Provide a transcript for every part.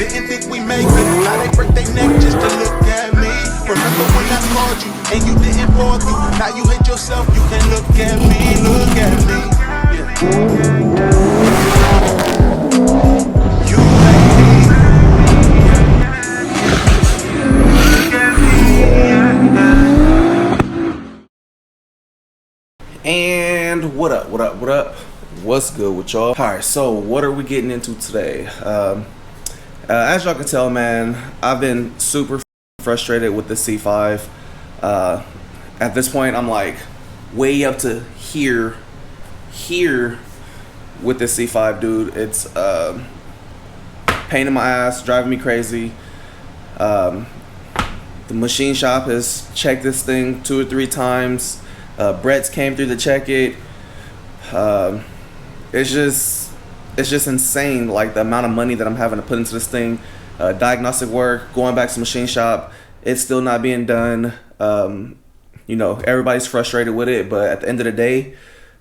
Didn't think we make it. Now they break their neck just to look at me. Remember when I called you and you didn't pull through? Now you hate yourself, you can look at me, look at me. You hate me. And what up, what's good with y'all? Alright, so what are we getting into today? As y'all can tell, man, I've been super frustrated with the C5. At this point, I'm like way up to here with the C5, dude. It's pain in my ass, driving me crazy. The machine shop has checked this thing 2 or 3 times. Brett's came through to check it. It's just insane, like the amount of money that I'm having to put into this thing. Diagnostic work, going back to the machine shop, it's still not being done. You know, everybody's frustrated with it, but at the end of the day,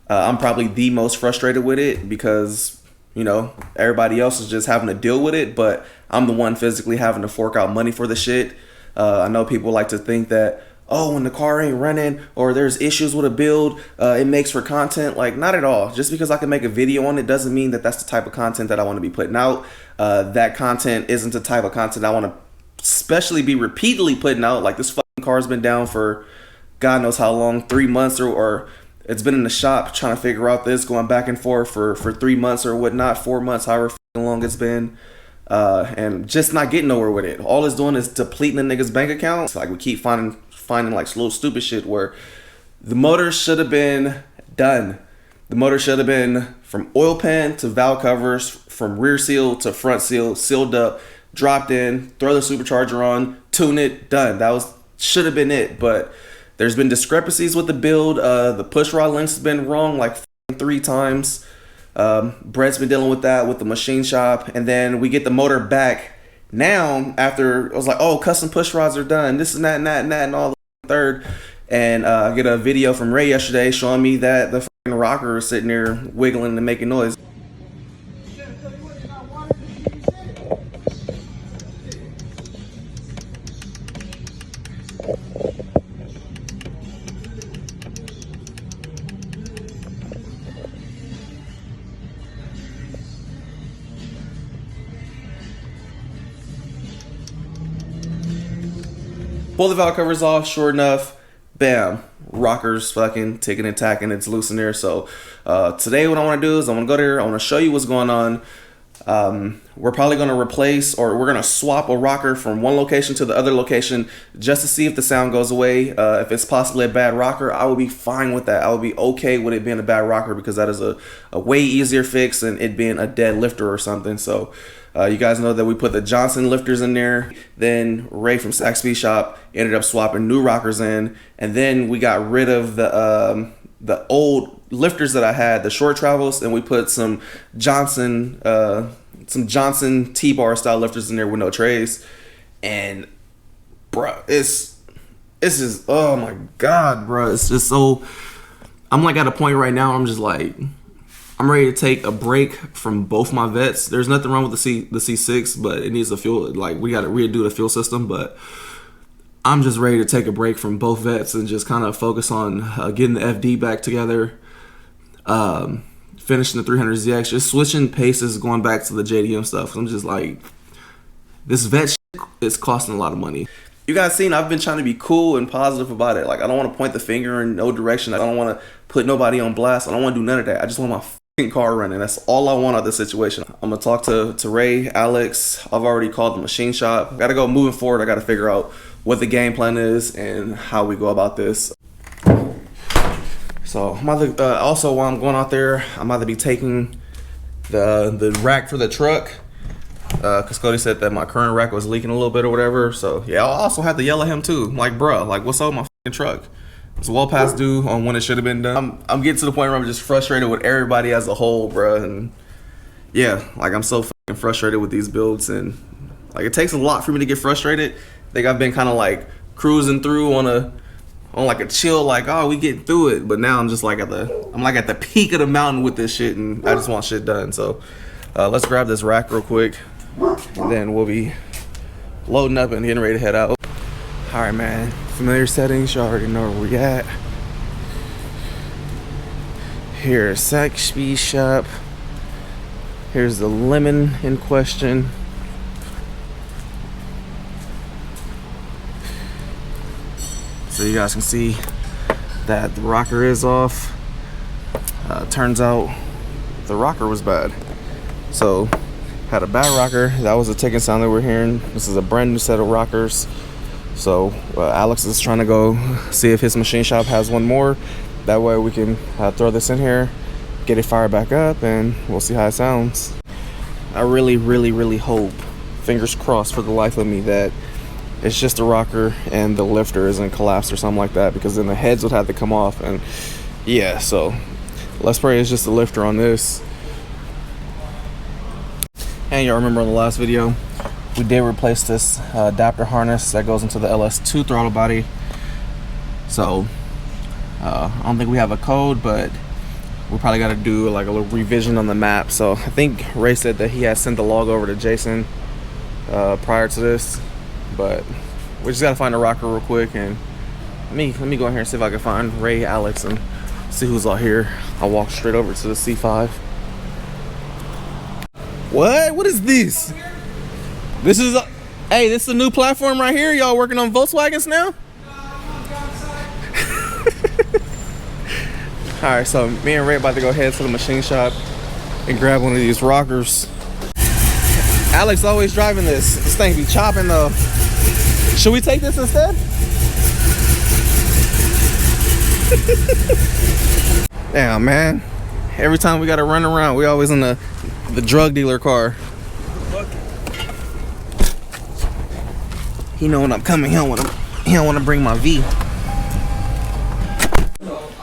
I'm probably the most frustrated with it because, you know, everybody else is just having to deal with it, but I'm the one physically having to fork out money for the shit. I know people like to think that, oh, when the car ain't running or there's issues with a build, it makes for content. Like, not at all. Just because I can make a video on it doesn't mean that that's the type of content that I want to be putting out. That content isn't the type of content I want to especially be repeatedly putting out. Like, this fucking car's been down for God knows how long, 3 months or it's been in the shop trying to figure out this, going back and forth for 3 months or whatnot, 4 months, however long it's been. And just not getting nowhere with it. All it's doing is depleting the nigga's bank account. It's like we keep finding like little stupid shit where the motor should have been done. The motor should have been from oil pan to valve covers, from rear seal to front seal, sealed up, dropped in, throw the supercharger on, tune it, done. That should have been it. But there's been discrepancies with the build. The push rod length's been wrong like 3 times. Brett's been dealing with that with the machine shop, and then we get the motor back now after I was like, oh, custom push rods are done, this and that and all the third. And I get a video from Ray yesterday showing me that the fucking rocker is sitting there wiggling and making noise. Pull the valve covers off, sure enough, bam, rocker's fucking ticking and tacking, it's loose in there. So today what I want to do is I want to go there, I want to show you what's going on. We're probably going to replace, or we're going to swap a rocker from one location to the other location just to see if the sound goes away. If it's possibly a bad rocker, I would be fine with that. I would be okay with it being a bad rocker because that is a way easier fix than it being a dead lifter or something. So you guys know that we put the Johnson lifters in there. Then Ray from Saxby Shop ended up swapping new rockers in, and then we got rid of the old lifters that I had, the short travels, and we put some Johnson T-bar style lifters in there with no trays. And bro, it's just, oh my God, bro, it's just so, I'm like at a point right now, I'm just like, I'm ready to take a break from both my vets. There's nothing wrong with the C6, but it needs a fuel, like we got to redo the fuel system. But I'm just ready to take a break from both vets and just kind of focus on getting the FD back together, finishing the 300ZX, just switching paces, going back to the JDM stuff. I'm just like, this vet shit is costing a lot of money. You guys seen, I've been trying to be cool and positive about it. Like, I don't want to point the finger in no direction. I don't want to put nobody on blast. I don't want to do none of that. I just want my car running. That's all I want out of this situation. I'm gonna talk to Ray, Alex. I've already called the machine shop. Gotta go moving forward. I gotta figure out what the game plan is and how we go about this. So I'm either, also while I'm going out there, I'm either be taking the rack for the truck, because Cody said that my current rack was leaking a little bit or whatever. So yeah, I'll also have to yell at him too. Like, bruh, like, what's up with my fucking truck? It's well past due on when it should have been done. I'm getting to the point where I'm just frustrated with everybody as a whole, bro. And yeah, like, I'm so fucking frustrated with these builds, and like, it takes a lot for me to get frustrated. I think I've been kind of like cruising through on like a chill, like, oh, we getting through it. But now I'm just like at the peak of the mountain with this shit, and I just want shit done. So let's grab this rack real quick. and then we'll be loading up and getting ready to head out. All right, man. Familiar settings. You already know where we at. Here's Saxby shop. Here's the lemon in question. So you guys can see that the rocker is off. Turns out the rocker was bad. So had a bad rocker. That was the ticking sound that we're hearing. This is a brand new set of rockers. So Alex is trying to go see if his machine shop has one more. That way we can throw this in here, get it fired back up, and we'll see how it sounds. I really hope, fingers crossed for the life of me, that it's just a rocker and the lifter isn't collapsed or something like that, because then the heads would have to come off. And yeah, so let's pray it's just a lifter on this. And y'all remember in the last video, we did replace this adapter harness that goes into the LS2 throttle body. So I don't think we have a code, but we probably got to do like a little revision on the map. So I think Ray said that he had sent the log over to Jason prior to this, but we just got to find a rocker real quick. And let me go in here and see if I can find Ray, Alex, and see who's all here. I'll walk straight over to the C5. What is this? This is hey, this is a new platform right here. Y'all working on Volkswagens now? All right, so me and Ray about to go head to the machine shop and grab one of these rockers. Alex always driving this. This thing be chopping though. Should we take this instead? Damn, man. Every time we gotta run around, we always in the drug dealer car. He know when I'm coming. He don't want to bring my V.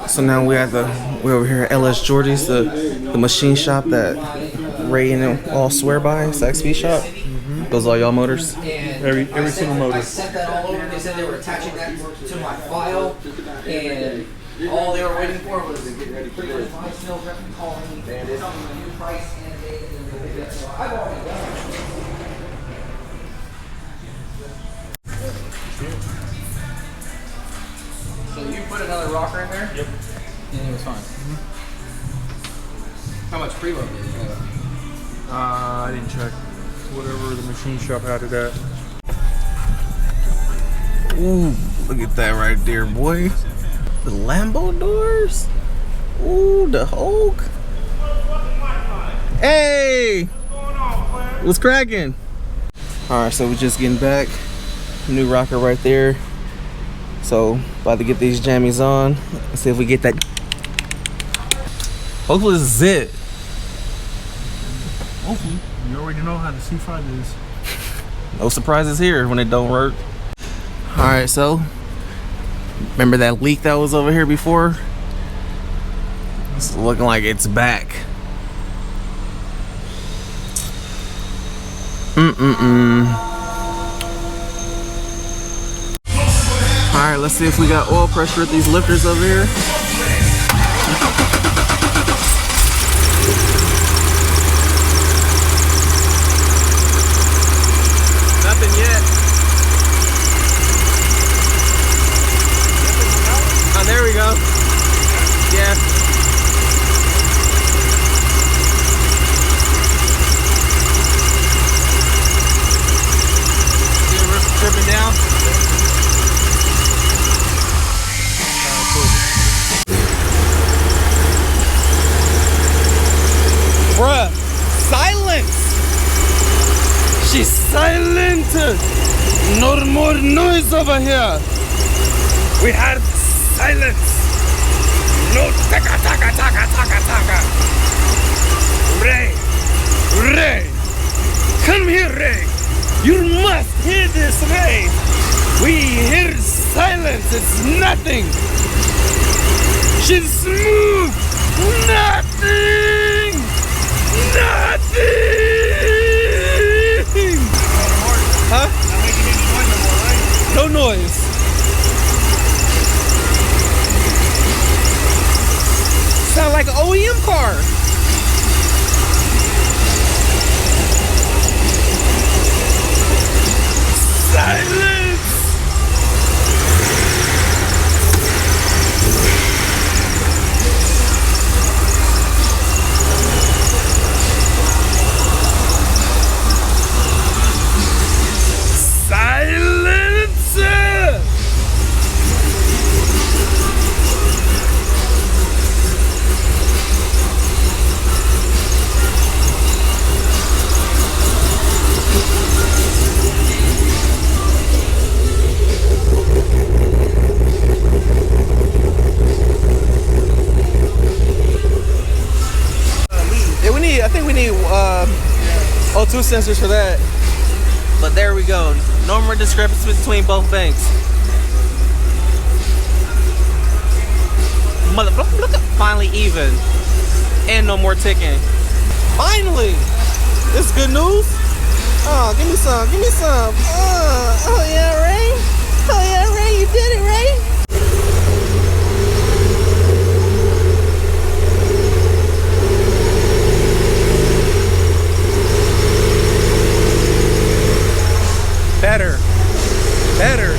So now we're over here at LS Jordy's, the machine shop that Ray and them all swear by. Saxby shop. Those all y'all motors? Every single motor. I sent that all over. They said they were attaching that to my file, and all they were waiting for was to get ready for the sales rep to call me. They tell me a new price and a date, and then we'll get it. So I've already done it. So you put another rocker in there? Yep. And it was fine. How much preload did you have? I didn't check. Whatever the machine shop had it at. Ooh, look at that right there, boy. The Lambo doors. Ooh, the Hulk. Hey, what's cracking? All right, so we're just getting back. New rocker right there. So about to get these jammies on. Let's see if we get that. Hopefully this is it. Hopefully. You already know how the C5 is. No surprises here when it don't work. All right, so remember that leak that was over here before? It's looking like it's back. All right, let's see if we got oil pressure at these lifters over here. Nothing yet. Oh, there we go. Yeah. See the roof tripping down? Bruh, silence! She's silent! No more noise over here! We have silence! No taka taka taka taka taka! Ray! Ray! Come here, Ray! You must hear this, Ray! We hear silence, it's nothing! She's smooth! Nothing! Nothing! Huh? No noise. Sound like an OEM car. 2 sensors for that. But there we go. No more discrepancy between both banks. Motherfucker, look at finally even. And no more ticking. Finally! This good news? Oh, give me some, give me some. Oh yeah, Ray. Oh yeah, Ray, you did it, Ray. Better.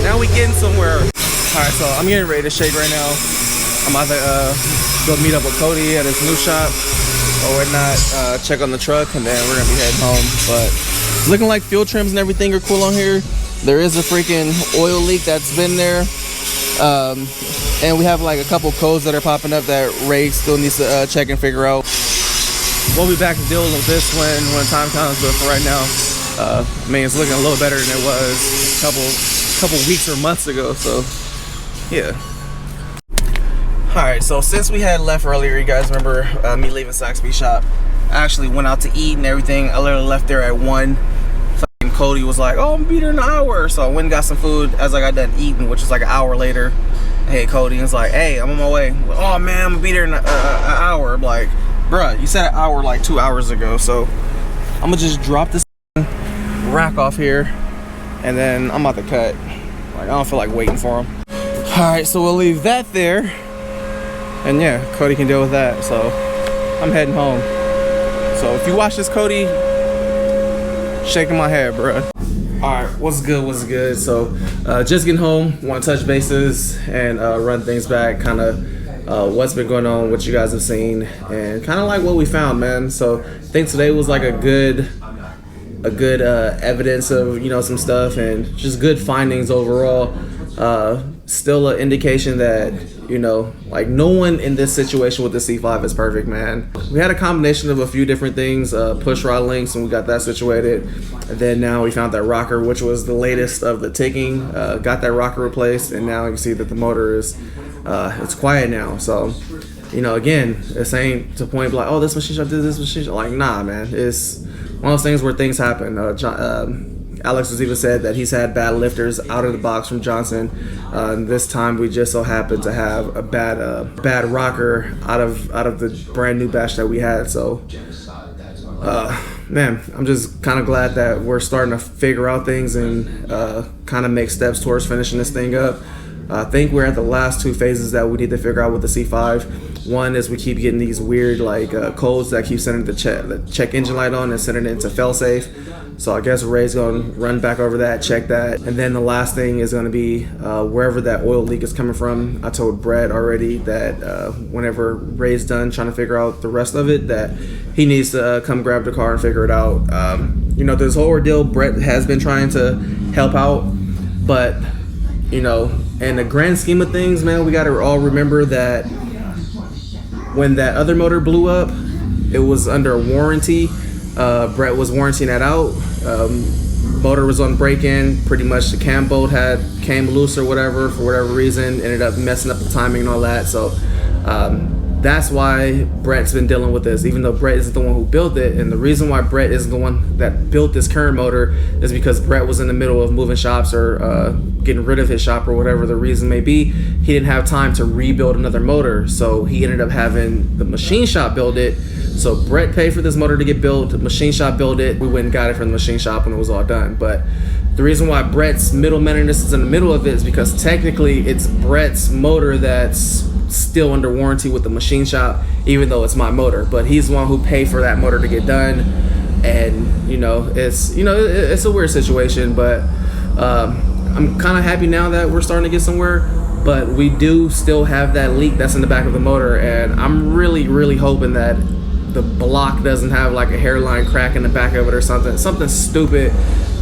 Now we getting somewhere. Alright, so I'm getting ready to shake right now. I'm about to go meet up with Cody at his new shop or whatnot, check on the truck, and then we're gonna be heading home. But it's looking like fuel trims and everything are cool on here. There is a freaking oil leak that's been there. And we have like a couple codes that are popping up that Ray still needs to check and figure out. We'll be back to dealing with this when time comes, but for right now, I mean, it's looking a little better than it was a couple weeks or months ago, so yeah. Alright, so since we had left earlier, you guys remember me leaving Saxby shop. I actually went out to eat and everything. I literally left there at 1. Fucking Cody was like, oh, I'm gonna be there in an hour. So I went and got some food as I got done eating, which is like an hour later. Hey, Cody, was like, hey, I'm on my way. Oh man, I'm gonna be there in an hour. I'm like, bruh, you said an hour like 2 hours ago. So I'm gonna just drop this rack off here and then I'm about to cut. Like, I don't feel like waiting for him. Alright, so we'll leave that there. And yeah, Cody can deal with that. So I'm heading home. So if you watch this, Cody, shaking my head, bro. Alright, what's good? So just getting home, want to touch bases and run things back, kind of what's been going on, what you guys have seen, and kind of like what we found, man. So I think today was like a good evidence of, you know, some stuff and just good findings overall. Still an indication that, you know, like no one in this situation with the C5 is perfect, man. We had a combination of a few different things, push rod links, and we got that situated. And then now we found that rocker, which was the latest of the ticking, got that rocker replaced, and now you can see that the motor is, it's quiet now. So, you know, again, this ain't to point like, oh, this machine shop did this machine shop. Like, nah, man, it's one of those things where things happen. Alex has even said that he's had bad lifters out of the box from Johnson. This time we just so happened to have a bad rocker out of the brand new batch that we had. So, man, I'm just kind of glad that we're starting to figure out things and kind of make steps towards finishing this thing up. I think we're at the last 2 phases that we need to figure out with the C5. One is we keep getting these weird like codes that keep sending the check engine light on and sending it into failsafe. So I guess Ray's going to run back over that, check that. And then the last thing is going to be wherever that oil leak is coming from. I told Brett already that whenever Ray's done trying to figure out the rest of it, that he needs to come grab the car and figure it out. You know, this whole ordeal, Brett has been trying to help out, but, you know, in the grand scheme of things, man, we got to all remember that when that other motor blew up, it was under a warranty. Brett was warranting that out. Motor was on break-in. Pretty much the cam bolt came loose or whatever, for whatever reason. Ended up messing up the timing and all that. So that's why Brett's been dealing with this, even though Brett isn't the one who built it. And the reason why Brett isn't the one that built this current motor is because Brett was in the middle of moving shops or getting rid of his shop or whatever the reason may be. He didn't have time to rebuild another motor, so he ended up having the machine shop build it. So Brett paid for this motor to get built, the machine shop built it, we went and got it from the machine shop when it was all done. But the reason why Brett's middleman-ness is in the middle of it is because technically it's Brett's motor that's still under warranty with the machine shop, even though it's my motor. But he's the one who paid for that motor to get done. And, you know, it's a weird situation, but I'm kind of happy now that we're starting to get somewhere. But we do still have that leak that's in the back of the motor, and I'm really hoping that the block doesn't have like a hairline crack in the back of it or something stupid,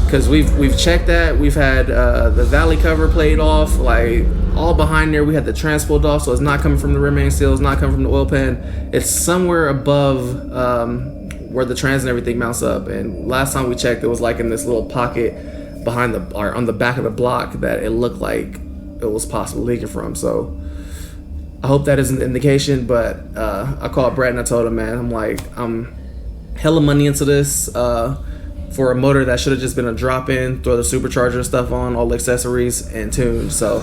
because we've checked that. We've had the valley cover played off, like all behind there. We had the trans pulled off, so it's not coming from the rim main seal, it's not coming from the oil pan, it's somewhere above where the trans and everything mounts up. And last time we checked, it was like in this little pocket behind or on the back of the block that it looked like it was possibly leaking from. So I hope that isn't the indication, but I called Brett and I told him, man, I'm hella money into this. for a motor that should have just been a drop-in, throw the supercharger stuff on, all the accessories, and tune. So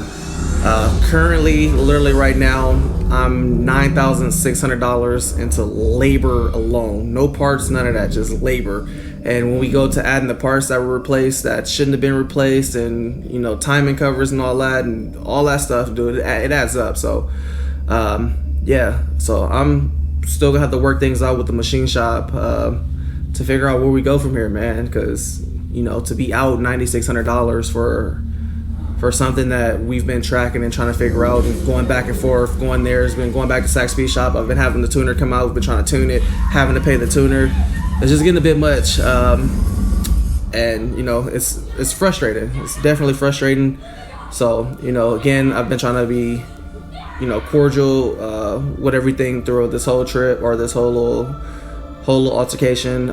currently, literally right now, I'm $9,600 into labor alone. No parts, none of that, just labor. And when we go to adding the parts that were replaced that shouldn't have been replaced, and you know, timing covers and all that stuff, dude, it adds up. So yeah, so I'm still gonna have to work things out with the machine shop to figure out where we go from here, man. Because you know, to be out $9,600 for something that we've been tracking and trying to figure out and going back and forth, going there, has been going back to Sac Speed Shop. I've been having the tuner come out, we've been trying to tune it, having to pay the tuner. It's just getting a bit much, and you know, it's frustrating. It's definitely frustrating. So you know, again, I've been trying to be, you know, cordial with everything throughout this whole trip, or this whole little altercation.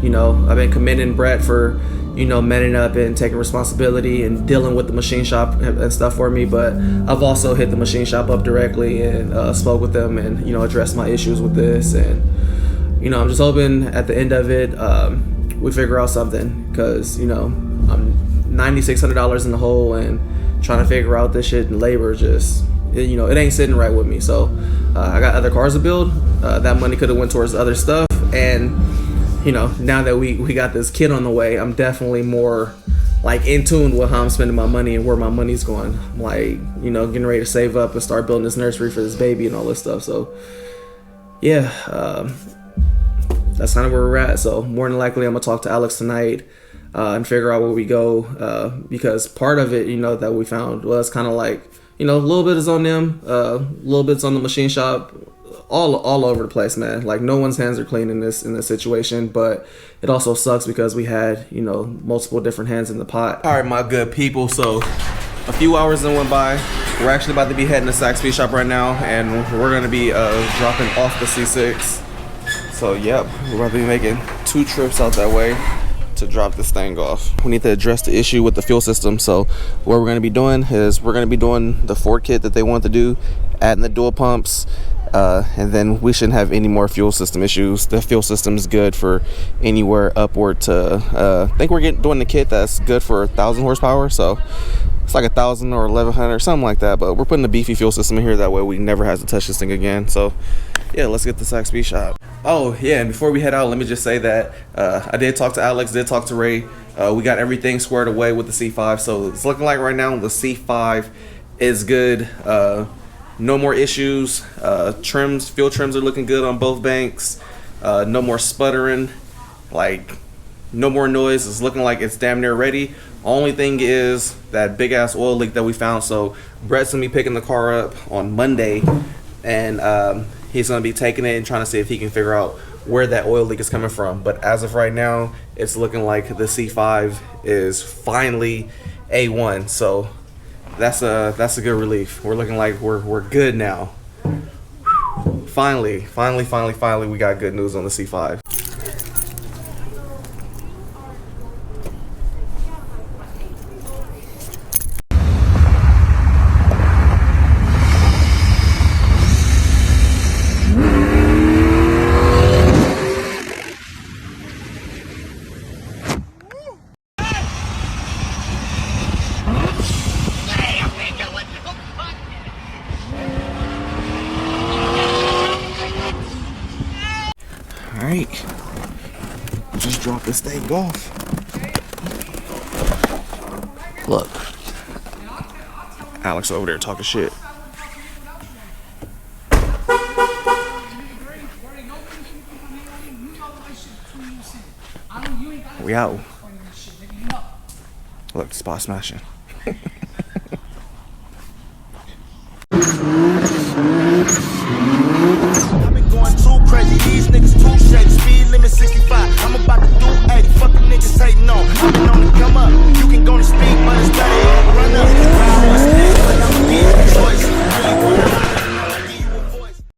You know, I've been commending Brett for, you know, manning up and taking responsibility and dealing with the machine shop and stuff for me. But I've also hit the machine shop up directly and spoke with them and, you know, addressed my issues with this. And, you know, I'm just hoping at the end of it, we figure out something, because, you know, I'm $9,600 in the hole, and trying to figure out this shit in labor just, you know, it ain't sitting right with me. So I got other cars to build. That money could have went towards other stuff. And, you know, now that we got this kid on the way, I'm definitely more like in tune with how I'm spending my money and where my money's going. I'm like, you know, getting ready to save up and start building this nursery for this baby and all this stuff. So yeah, that's kind of where we're at. So more than likely, I'm gonna talk to Alex tonight and figure out where we go, because part of it, you know, that we found was kind of like, you know, a little bit is on them, a little bit's on the machine shop, all over the place, man. Like, no one's hands are clean in this situation, but it also sucks because we had, you know, multiple different hands in the pot. All right, my good people, so a few hours then went by. We're actually about to be heading to Sac Speed Shop right now, and we're gonna be dropping off the C6. So yep, we're about to be making 2 trips out that way to drop this thing off. We need to address the issue with the fuel system. So what we're going to be doing is we're going to be doing the Ford kit that they want to do, adding the dual pumps, and then we shouldn't have any more fuel system issues. The fuel system is good for anywhere upward to I think we're doing the kit that's good for 1,000 horsepower, so it's like 1,000 or 1,100, something like that. But we're putting a beefy fuel system in here, that way we never have to touch this thing again. So yeah, let's get the Sac Speed Shop. Oh yeah, and before we head out, let me just say that I did talk to Alex, did talk to Ray. We got everything squared away with the C5, so it's looking like right now the C5 is good. No more issues. Fuel trims are looking good on both banks. No more sputtering, like no more noise. It's looking like it's damn near ready. Only thing is that big ass oil leak that we found. So Brett's gonna be picking the car up on Monday, and he's gonna be taking it and trying to see if he can figure out where that oil leak is coming from. But as of right now, it's looking like the C5 is finally A1. So that's a good relief. We're looking like we're good now. Finally, we got good news on the C5. Alright, just drop this thing off. Look, Alex over there talking shit. We out. Look, spot smashing.